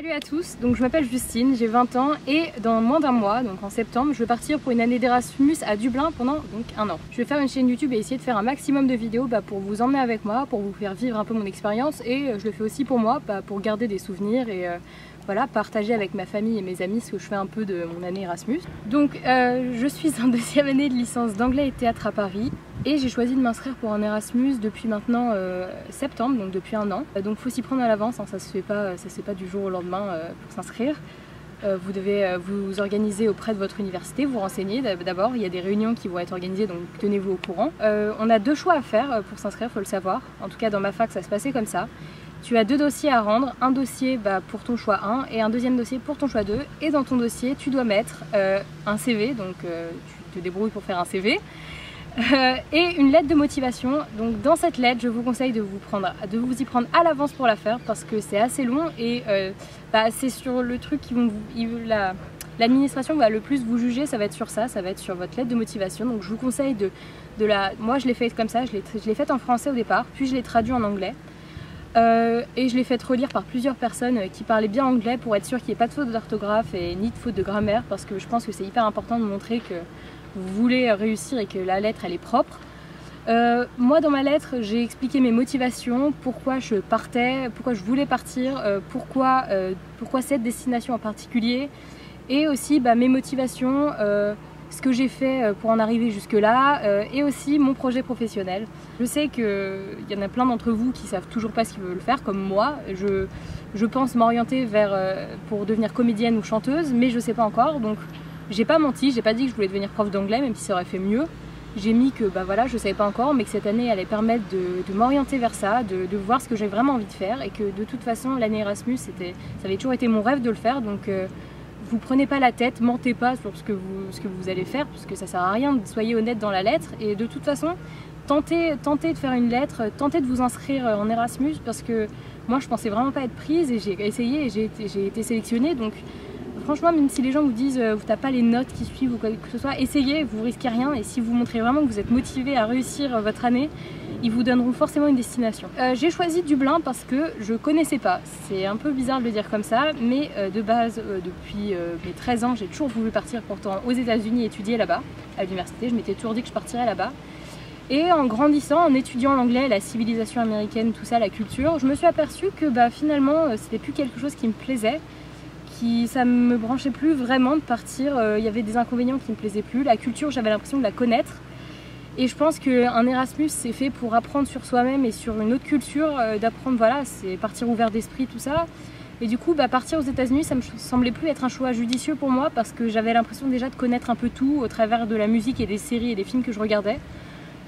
Salut à tous, donc je m'appelle Justine, j'ai 20 ans et dans moins d'un mois, donc en septembre, je vais partir pour une année d'Erasmus à Dublin pendant donc un an. Je vais faire une chaîne YouTube et essayer de faire un maximum de vidéos pour vous emmener avec moi, pour vous faire vivre un peu mon expérience et je le fais aussi pour moi, pour garder des souvenirs et voilà, partager avec ma famille et mes amis ce que je fais un peu de mon année Erasmus. Donc je suis en deuxième année de licence d'anglais et théâtre à Paris. Et j'ai choisi de m'inscrire pour un Erasmus depuis maintenant septembre, donc depuis un an. Donc faut s'y prendre à l'avance, hein, ça se fait pas du jour au lendemain pour s'inscrire. Vous devez vous organiser auprès de votre université, vous renseigner d'abord. Il y a des réunions qui vont être organisées, donc tenez-vous au courant. On a deux choix à faire pour s'inscrire, il faut le savoir. En tout cas dans ma fac ça se passait comme ça. Tu as deux dossiers à rendre, un dossier pour ton choix 1 et un deuxième dossier pour ton choix 2. Et dans ton dossier tu dois mettre un CV, donc tu te débrouilles pour faire un CV. Et une lettre de motivation. Donc dans cette lettre je vous conseille de vous y prendre à l'avance pour la faire parce que c'est assez long et c'est sur le truc l'administration va le plus vous juger, ça va être sur ça, ça va être sur votre lettre de motivation. Donc je vous conseille moi je l'ai fait comme ça, je l'ai faite en français au départ, puis je l'ai traduit en anglais et je l'ai fait relire par plusieurs personnes qui parlaient bien anglais pour être sûr qu'il n'y ait pas de faute d'orthographe et ni de faute de grammaire parce que je pense que c'est hyper important de montrer que vous voulez réussir et que la lettre elle est propre. Moi dans ma lettre j'ai expliqué mes motivations, pourquoi je partais, pourquoi je voulais partir, pourquoi cette destination en particulier et aussi mes motivations, ce que j'ai fait pour en arriver jusque là et aussi mon projet professionnel. Je sais qu'il y en a plein d'entre vous qui savent toujours pas ce qu'ils veulent faire comme moi. Je pense m'orienter pour devenir comédienne ou chanteuse mais je sais pas encore, donc j'ai pas menti, j'ai pas dit que je voulais devenir prof d'anglais même si ça aurait fait mieux. J'ai mis que voilà, je savais pas encore mais que cette année allait permettre de m'orienter vers ça, de voir ce que j'ai vraiment envie de faire et que de toute façon l'année Erasmus ça avait toujours été mon rêve de le faire, donc vous prenez pas la tête, mentez pas sur ce que vous allez faire parce que ça sert à rien, soyez honnête dans la lettre et de toute façon tentez de faire une lettre, tentez de vous inscrire en Erasmus parce que moi je pensais vraiment pas être prise et j'ai essayé et j'ai été sélectionnée, donc franchement, même si les gens vous disent t'as pas les notes qui suivent ou quoi que ce soit, essayez, vous risquez rien et si vous montrez vraiment que vous êtes motivé à réussir votre année, ils vous donneront forcément une destination. J'ai choisi Dublin parce que je connaissais pas, c'est un peu bizarre de le dire comme ça, mais de base, depuis mes 13 ans, j'ai toujours voulu partir pourtant aux États-Unis étudier là-bas, à l'université, je m'étais toujours dit que je partirais là-bas. Et en grandissant, en étudiant l'anglais, la civilisation américaine, tout ça, la culture, je me suis aperçue que finalement, c'était plus quelque chose qui me plaisait. Ça me branchait plus vraiment de partir, il y avait des inconvénients qui me plaisaient plus, la culture j'avais l'impression de la connaître et je pense qu'un Erasmus c'est fait pour apprendre sur soi-même et sur une autre culture, d'apprendre, voilà, c'est partir ouvert d'esprit tout ça et du coup partir aux États-Unis ça me semblait plus être un choix judicieux pour moi parce que j'avais l'impression déjà de connaître un peu tout au travers de la musique et des séries et des films que je regardais.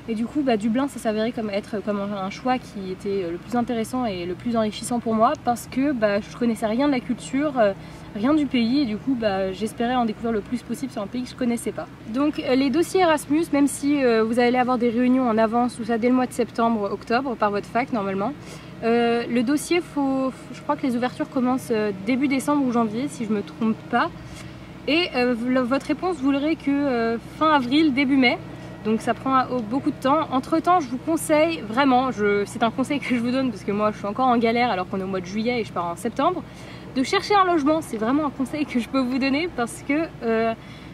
Et du coup, Dublin, ça s'avérait comme un choix qui était le plus intéressant et le plus enrichissant pour moi parce que je connaissais rien de la culture, rien du pays et du coup j'espérais en découvrir le plus possible sur un pays que je connaissais pas. Donc les dossiers Erasmus, même si vous allez avoir des réunions en avance ou ça dès le mois de septembre, octobre par votre fac normalement, le dossier, je crois que les ouvertures commencent début décembre ou janvier si je me trompe pas. Et votre réponse voudrait que fin avril, début mai. Donc ça prend beaucoup de temps. Entre temps, je vous conseille vraiment, c'est un conseil que je vous donne parce que moi je suis encore en galère alors qu'on est au mois de juillet et je pars en septembre, de chercher un logement. C'est vraiment un conseil que je peux vous donner parce que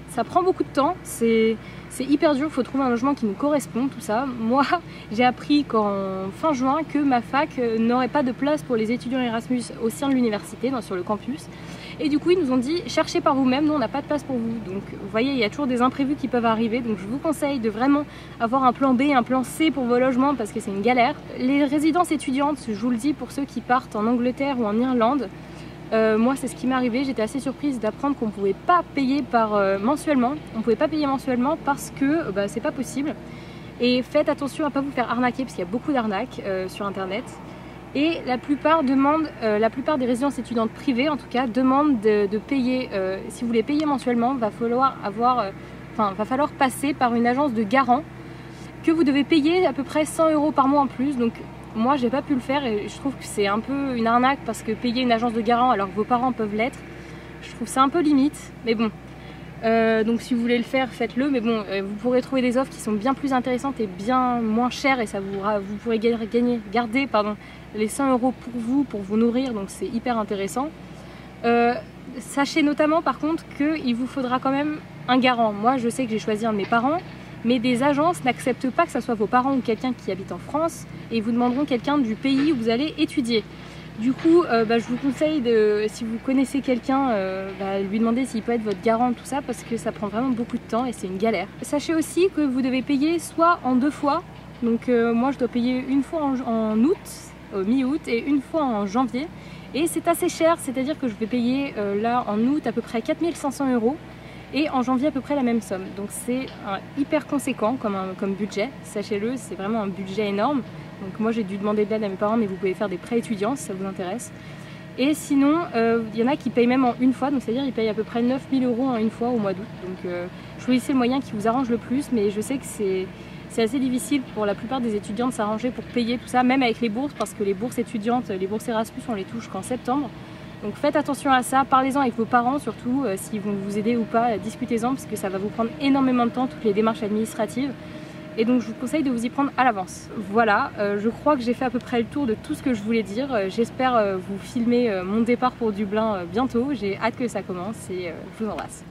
ça prend beaucoup de temps, c'est hyper dur, il faut trouver un logement qui nous correspond, tout ça. Moi, j'ai appris qu'en fin juin que ma fac n'aurait pas de place pour les étudiants Erasmus au sein de l'université, sur le campus. Et du coup, ils nous ont dit, cherchez par vous-même, nous on n'a pas de place pour vous. Donc vous voyez, il y a toujours des imprévus qui peuvent arriver. Donc je vous conseille de vraiment avoir un plan B, un plan C pour vos logements parce que c'est une galère. Les résidences étudiantes, je vous le dis pour ceux qui partent en Angleterre ou en Irlande, moi c'est ce qui m'est arrivé, j'étais assez surprise d'apprendre qu'on ne pouvait pas payer mensuellement. On ne pouvait pas payer mensuellement parce que c'est pas possible. Et faites attention à ne pas vous faire arnaquer parce qu'il y a beaucoup d'arnaques sur internet. Et la plupart des résidences étudiantes privées en tout cas demandent de payer, si vous voulez payer mensuellement, va falloir passer par une agence de garant que vous devez payer à peu près 100 € par mois en plus. Donc moi j'ai pas pu le faire et je trouve que c'est un peu une arnaque parce que payer une agence de garant alors que vos parents peuvent l'être, je trouve ça un peu limite, mais bon. Donc si vous voulez le faire, faites-le, mais bon, vous pourrez trouver des offres qui sont bien plus intéressantes et bien moins chères et ça vous pourrez garder les 100 € pour vous nourrir, donc c'est hyper intéressant. Sachez notamment par contre qu'il vous faudra quand même un garant. Moi je sais que j'ai choisi un de mes parents, mais des agences n'acceptent pas que ce soit vos parents ou quelqu'un qui habite en France et vous demanderont quelqu'un du pays où vous allez étudier. Du coup, je vous conseille, si vous connaissez quelqu'un, lui demander s'il peut être votre garant, tout ça, parce que ça prend vraiment beaucoup de temps et c'est une galère. Sachez aussi que vous devez payer soit en 2 fois, donc moi je dois payer une fois en août, mi-août, et une fois en janvier. Et c'est assez cher, c'est-à-dire que je vais payer là en août à peu près 4 500 € et en janvier à peu près la même somme. Donc c'est hyper conséquent comme budget, sachez-le, c'est vraiment un budget énorme. Donc moi j'ai dû demander de l'aide à mes parents, mais vous pouvez faire des prêts étudiants si ça vous intéresse. Et sinon, il y en a qui payent même en une fois, donc c'est-à-dire ils payent à peu près 9 000 € en une fois au mois d'août. Donc choisissez le moyen qui vous arrange le plus, mais je sais que c'est assez difficile pour la plupart des étudiants de s'arranger pour payer tout ça, même avec les bourses, parce que les bourses étudiantes, les bourses Erasmus, on les touche qu'en septembre. Donc faites attention à ça, parlez-en avec vos parents surtout, s'ils vont vous aider ou pas, discutez-en, parce que ça va vous prendre énormément de temps, toutes les démarches administratives. Et donc je vous conseille de vous y prendre à l'avance. Voilà, je crois que j'ai fait à peu près le tour de tout ce que je voulais dire. J'espère vous filmer mon départ pour Dublin bientôt. J'ai hâte que ça commence et je vous embrasse.